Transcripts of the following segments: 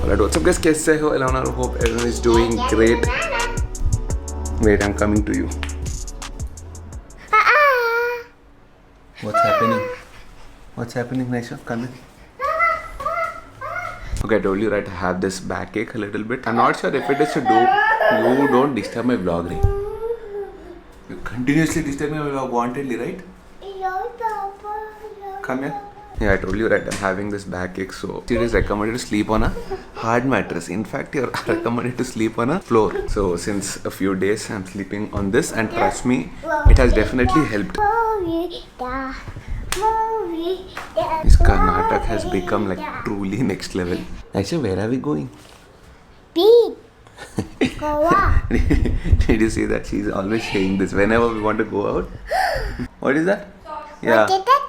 Alright, what's up guys? कैसे हो? Elena, hope everyone is doing great. Wait, I'm coming to you. What's happening? What's happening, Naisha? Come in. Okay, I told you right, I have this backache a little bit. I'm not sure if it is to do. You don't disturb my vlog, right? You continuously disturb my vlog wantedly, right? Come here. Yeah, I told you right, I'm having this backache, so it is recommended to sleep on a hard mattress. In fact, you're recommended to sleep on a floor. So since a few days I'm sleeping on this, and trust me, it has definitely helped. This Karnataka has become like truly next level. Actually, where are we going? Beach. Goa. Did you see that? She's always saying this whenever we want to go out. What is that? Yeah. What is that?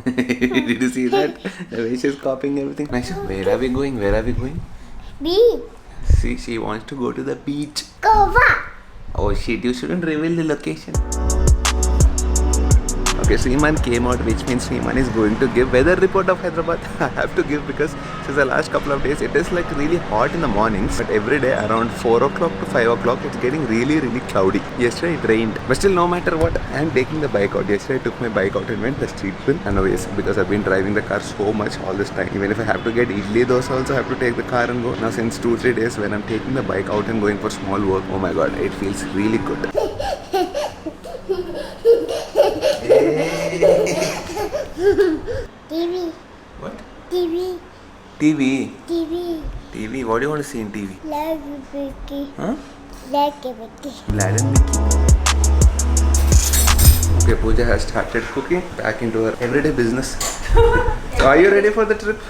Did you see that? The way she's copying everything. Naisha, where are we going? Where are we going? Beach. See, she wants to go to the beach. Goa. Oh shit, you shouldn't reveal the location. Okay, Sriman came out, which means Sriman is going to give weather report of Hyderabad. I have to give because since the last couple of days it is like really hot in the mornings, but every day around 4 o'clock to 5 o'clock it's getting really cloudy. Yesterday it rained, but still no matter what, I am taking the bike out. Yesterday I took my bike out and went the street fill. And always, because I've been driving the car so much all this time, even if I have to get idli dosa also I have to take the car and go. Now since 2-3 days when I'm taking the bike out and going for small work, oh my god, it feels really good. TV. What? TV. TV. TV. TV? What do you want to see in TV? Love you, Vicky. Huh? Love you, Vicky. Vlad and Vicky. Okay, Pooja has started cooking, back into her everyday business. So are you ready for the trip?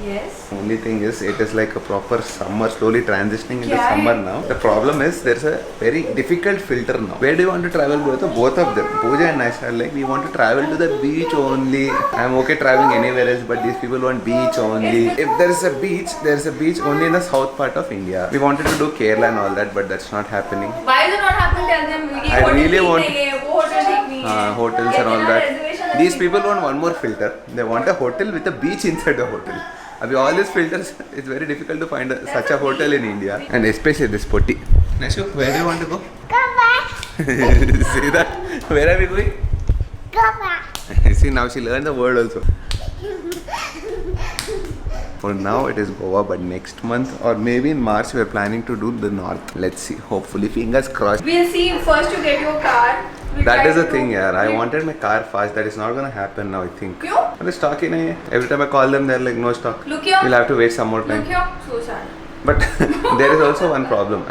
Yes. Only thing is, it is like a proper summer, slowly transitioning into summer now. The problem is, there's a very difficult filter now. Where do you want to travel? Both of them. Pooja and Naisha are like, we want to travel to the beach only. I'm okay traveling anywhere else, but these people want beach only. If there's a beach only in the south part of India. We wanted to do Kerala and all that, but that's not happening. Why is it not happening? Tell them. I really want hotels and all that. These people want one more filter. They want a hotel with a beach inside the hotel. All these filters, it's very difficult to find such a hotel in India. And especially this potty. Nashu, where do you want to go? Goa. See that? Where are we going? Goa. See, now she learned the word also. For now it is Goa, but next month or maybe in March we are planning to do the north. Let's see. Hopefully, fingers crossed. We'll see. First you get your car. That is the thing, yaar. I wanted my car fast. That is not gonna happen now, I think. Kyun? But the stock in hai. Every time I call them, they're like, no stock. Look here. We'll have to wait some more time. Look here. So sad. But there is also one problem.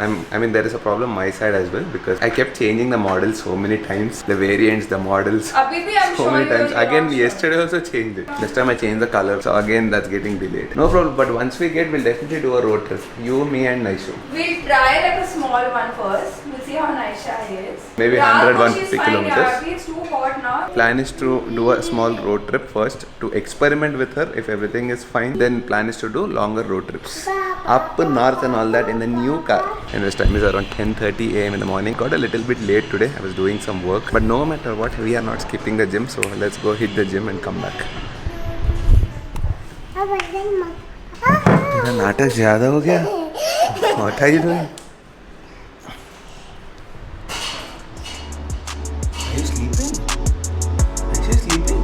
There is a problem my side as well, because I kept changing the models so many times. The variants, the models. Abhi bhi I'm So sure many you times. will Again, not yesterday also changed it. This time I changed the color. So again, that's getting delayed. No problem. But once we get, we'll definitely do a road trip. You, me and Naishu. We'll try like a small one first. We'll see how Naisha is. Maybe Yeah, 100, no, 150 she's fine, kilometers. Yeah, it's too hot now. Plan is to do a small road trip first to experiment with her. If everything is fine, then plan is to do longer road trips up north and all that in the new car. And this time is around 10:30 a.m. in the morning. Got a little bit late today. I was doing some work, but no matter what, we are not skipping the gym. So let's go hit the gym and come back. तेरा नाटक ज़्यादा हो गया. What are you doing? Are you sleeping? Are you sleeping?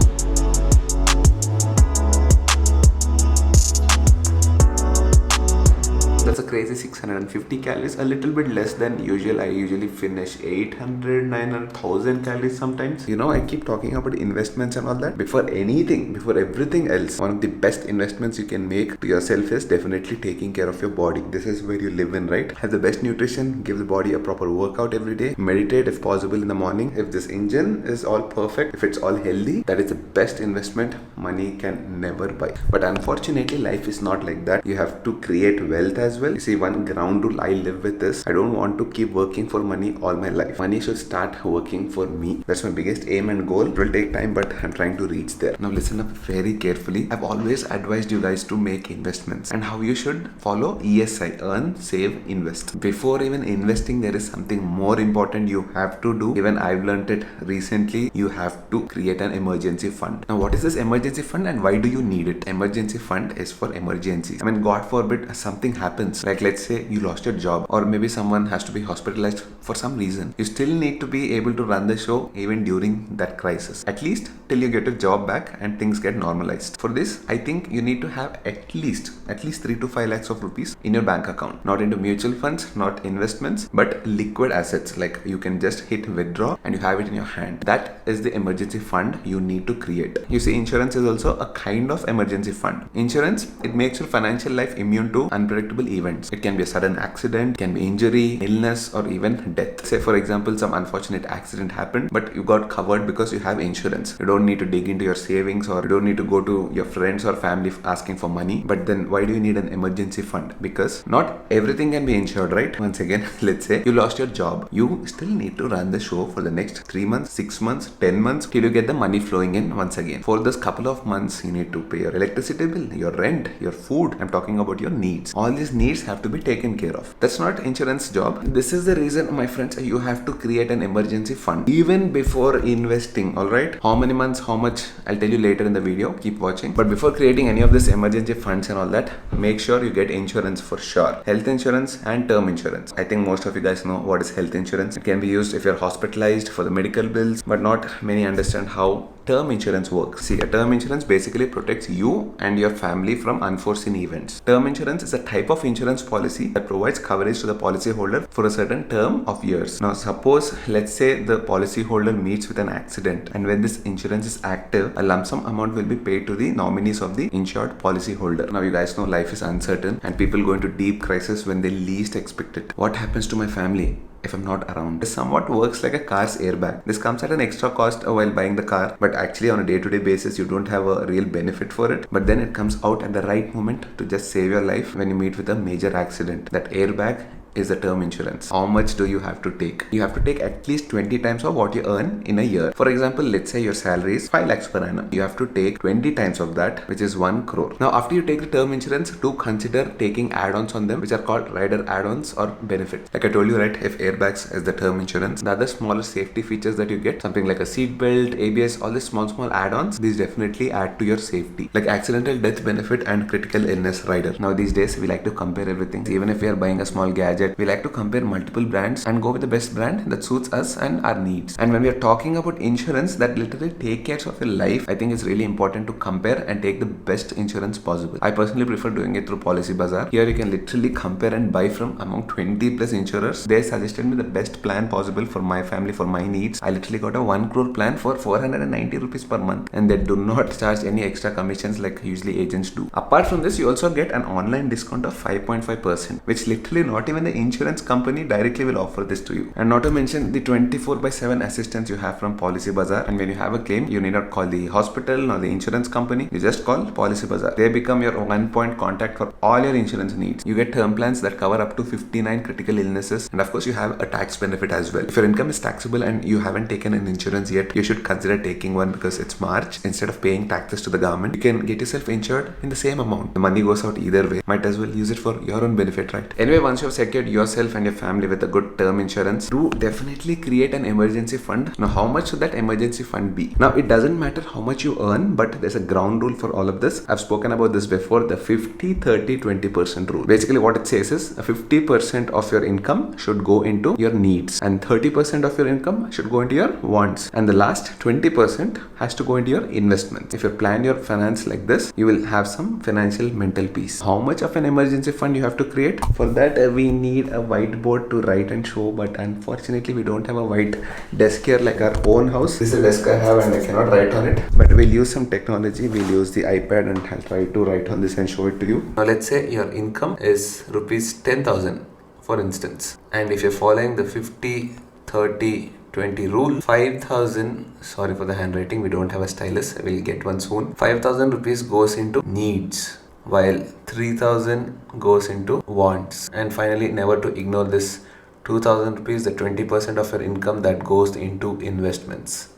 That's a crazy 650 calories, a little bit less than usual. I usually finish 800, 900, 1000 calories sometimes. You know, I keep talking about investments and all that. Before anything, before everything else, one of the best investments you can make to yourself is definitely taking care of your body. This is where you live in, right? Have the best nutrition, give the body a proper workout every day, meditate if possible in the morning. If this engine is all perfect, if it's all healthy, that is the best investment money can never buy. But unfortunately, life is not like that. You have to create wealth as well. You see, one ground rule I live with is I don't want to keep working for money all my life. Money should start working for me. That's my biggest aim and goal. It will take time, but I'm trying to reach there. Now listen up very carefully. I've always advised you guys to make investments and how you should follow ESI, earn, save, invest. Before even investing, there is something more important you have to do. Even I've learned it recently. You have to create an emergency fund. Now what is this emergency fund and why do you need it? Emergency fund is for emergencies. I mean, God forbid something happens, like let's say you lost your job, or maybe someone has to be hospitalized for some reason. You still need to be able to run the show even during that crisis, at least till you get your job back and things get normalized. For this, I think you need to have at least 3 to 5 lakhs of rupees in your bank account, not into mutual funds, not investments, but liquid assets, like you can just hit withdraw and you have it in your hand. That is the emergency fund you need to create. You see, insurance is also a kind of emergency fund. Insurance, it makes your financial life immune to unpredictable events. It can be a sudden accident, can be injury, illness, or even death. Say for example, some unfortunate accident happened, but you got covered because you have insurance. You don't need to dig into your savings, or you don't need to go to your friends or family asking for money. But then why do you need an emergency fund? Because not everything can be insured, right? Once again, let's say you lost your job. You still need to run the show for the next 3 months, 6 months, 10 months till you get the money flowing in once again. For this couple of months, you need to pay your electricity bill, your rent, your food. I'm talking about your needs. All these needs have to be taken care of. That's not insurance job. This is the reason, my friends, you have to create an emergency fund even before investing. All right, how many months, how much, I'll tell you later in the video. Keep watching. But before creating any of this emergency funds and all that, make sure you get insurance for sure. Health insurance and term insurance. I think most of you guys know what is health insurance. It can be used if you're hospitalized for the medical bills, but not many understand how term insurance works. See, a term insurance basically protects you and your family from unforeseen events. Term insurance is a type of insurance policy that provides coverage to the policyholder for a certain term of years. Now, suppose, let's say the policyholder meets with an accident, and when this insurance is active, a lump sum amount will be paid to the nominees of the insured policyholder. Now, you guys know life is uncertain and people go into deep crisis when they least expect it. What happens to my family if I'm not around? This somewhat works like a car's airbag. This comes at an extra cost while buying the car, but actually on a day-to-day basis you don't have a real benefit for it. But then it comes out at the right moment to just save your life when you meet with a major accident. That airbag is the term insurance. How much do you have to take? You have to take at least 20 times of what you earn in a year. For example, let's say your salary is 5 lakhs per annum. You have to take 20 times of that, which is 1 crore. Now, after you take the term insurance, do consider taking add-ons on them, which are called rider add-ons or benefits. Like I told you, right, if airbags is the term insurance, the other smaller safety features that you get, something like a seat belt, ABS, all these small add-ons, these definitely add to your safety. Like accidental death benefit and critical illness rider. Now, these days we like to compare everything. Even if we are buying a small gadget, we like to compare multiple brands and go with the best brand that suits us and our needs. And when we are talking about insurance that literally take care of your life, I think it's really important to compare and take the best insurance possible. I personally prefer doing it through Policybazaar. Here you can literally compare and buy from among 20 plus insurers. They suggested me the best plan possible for my family, for my needs. I literally got a 1 crore plan for 490 rupees per month, and they do not charge any extra commissions like usually agents do. Apart from this, you also get an online discount of 5.5%, which literally not even the insurance company directly will offer this to you. And not to mention the 24/7 assistance you have from Policybazaar. And when you have a claim, you need not call the hospital or the insurance company. You just call Policybazaar. They become your one-point contact for all your insurance needs. You get term plans that cover up to 59 critical illnesses, and of course you have a tax benefit as well. If your income is taxable and you haven't taken an insurance yet, you should consider taking one because it's March. Instead of paying taxes to the government, you can get yourself insured in the same amount. The money goes out either way. Might as well use it for your own benefit, right? Anyway, once you have secured yourself and your family with a good term insurance, do definitely create an emergency fund. Now, how much should that emergency fund be? Now, it doesn't matter how much you earn, but there's a ground rule for all of this. I've spoken about this before, the 50-30-20% rule. Basically, what it says is 50% of your income should go into your needs, and 30% of your income should go into your wants, and the last 20% has to go into your investments. If you plan your finance like this, you will have some financial mental peace. How much of an emergency fund you have to create? For that, we need a whiteboard to write and show, but unfortunately we don't have a white desk here like our own house. This is a desk I have and I cannot write on it, but we'll use some technology. We'll use the iPad and I'll try to write on this and show it to you. Now let's say your income is rupees 10,000 for instance, and if you're following the 50-30-20 rule, 5,000, sorry for the handwriting, we don't have a stylus, we'll get one soon. 5,000 rupees goes into needs. while 3,000 goes into wants. And finally, never to ignore this 2,000 rupees, the 20% of your income that goes into investments.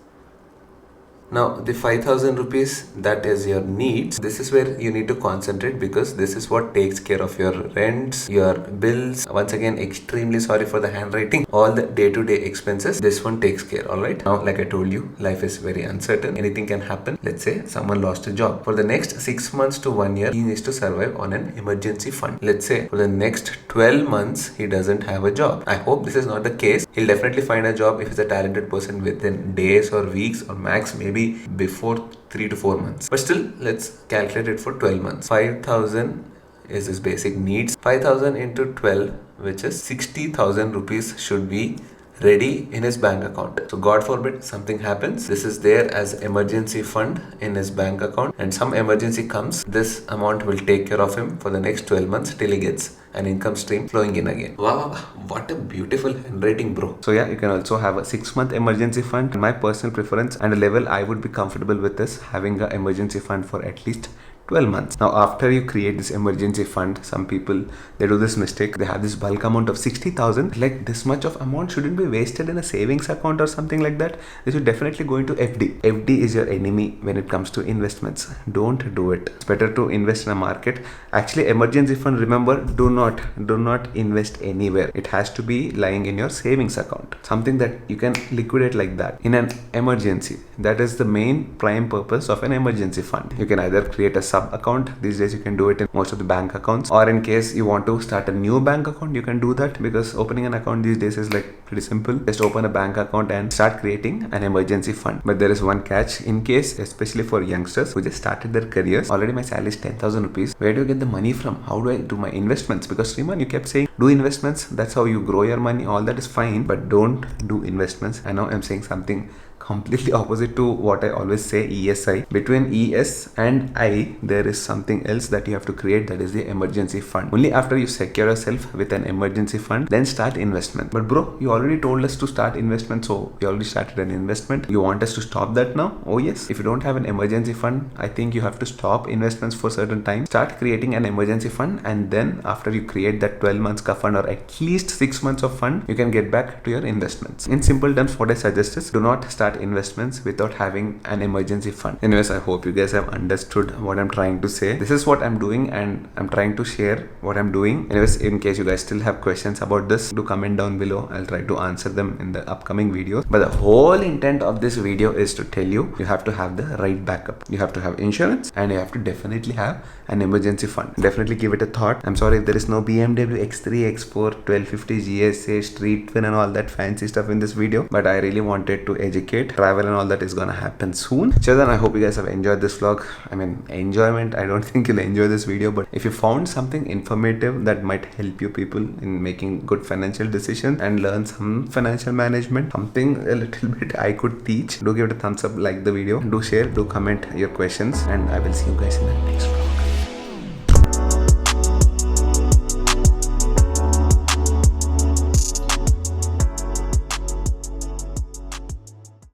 Now the 5,000 rupees, that is your needs. This is where you need to concentrate because this is what takes care of your rents, your bills. Once again, extremely sorry for the handwriting. All the day-to-day expenses, this one takes care. Alright. Now, like I told you, life is very uncertain. Anything can happen. Let's say someone lost a job. For the next 6 months to 1 year, he needs to survive on an emergency fund. Let's say for the next 12 months, he doesn't have a job. I hope this is not the case. He'll definitely find a job if he's a talented person within days or weeks or max maybe before 3 to 4 months. But still, let's calculate it for 12 months. 5,000 is his basic needs. 5,000 into 12, which is 60,000 rupees should be ready in his bank account. So God forbid something happens, this is there as emergency fund in his bank account, and some emergency comes, this amount will take care of him for the next 12 months till he gets an income stream flowing in again. Wow, what a beautiful handwriting, bro. So yeah, you can also have a 6-month emergency fund. My personal preference and a level I would be comfortable with is having an emergency fund for at least 12 months. Now, after you create this emergency fund, some people, they do this mistake. They have this bulk amount of 60,000. Like, this much of amount shouldn't be wasted in a savings account or something like that. They should definitely go into FD. FD is your enemy when it comes to investments. Don't do it. It's better to invest in a market. Actually, emergency fund, remember, do not invest anywhere. It has to be lying in your savings account. Something that you can liquidate like that in an emergency. That is the main prime purpose of an emergency fund. You can either create a sub account. These days you can do it in most of the bank accounts, or in case you want to start a new bank account, you can do that, because opening an account these days is like pretty simple. Just open a bank account and start creating an emergency fund. But there is one catch. In case, especially for youngsters who just started their careers, already my salary is 10,000 rupees. Where do you get the money from? How do I do my investments? Because Sriman, you kept saying do investments, that's how you grow your money. All that is fine, but don't do investments. I know I'm saying something completely opposite to what I always say, ESI. Between ES and I, there is something else that you have to create, that is the emergency fund. Only after you secure yourself with an emergency fund, then start investment. But bro, you already told us to start investment, so we already started an investment. You want us to stop that now? Oh yes. If you don't have an emergency fund, I think you have to stop investments for certain time. Start creating an emergency fund, and then after you create that 12 months ka fund, or at least 6 months of fund, you can get back to your investments. In simple terms, what I suggest is do not start investments without having an emergency fund. Anyways, I hope you guys have understood what I'm trying to say. This is what I'm doing, and I'm trying to share what I'm doing. Anyways, in case you guys still have questions about this, do comment down below. I'll try to answer them in the upcoming videos. But the whole intent of this video is to tell you, you have to have the right backup. You have to have insurance, and you have to definitely have an emergency fund. Definitely give it a thought. I'm sorry if there is no BMW X3, X4, 1250 GSA, Street Twin and all that fancy stuff in this video, but I really wanted to educate. Travel and all that is gonna happen soon. So then, I hope you guys have enjoyed this vlog. I mean, enjoyment, I don't think you'll enjoy this video, but if you found something informative that might help you people in making good financial decisions and learn some financial management, something a little bit I could teach, do give it a thumbs up, like the video, do share, do comment your questions, and I will see you guys in the next vlog.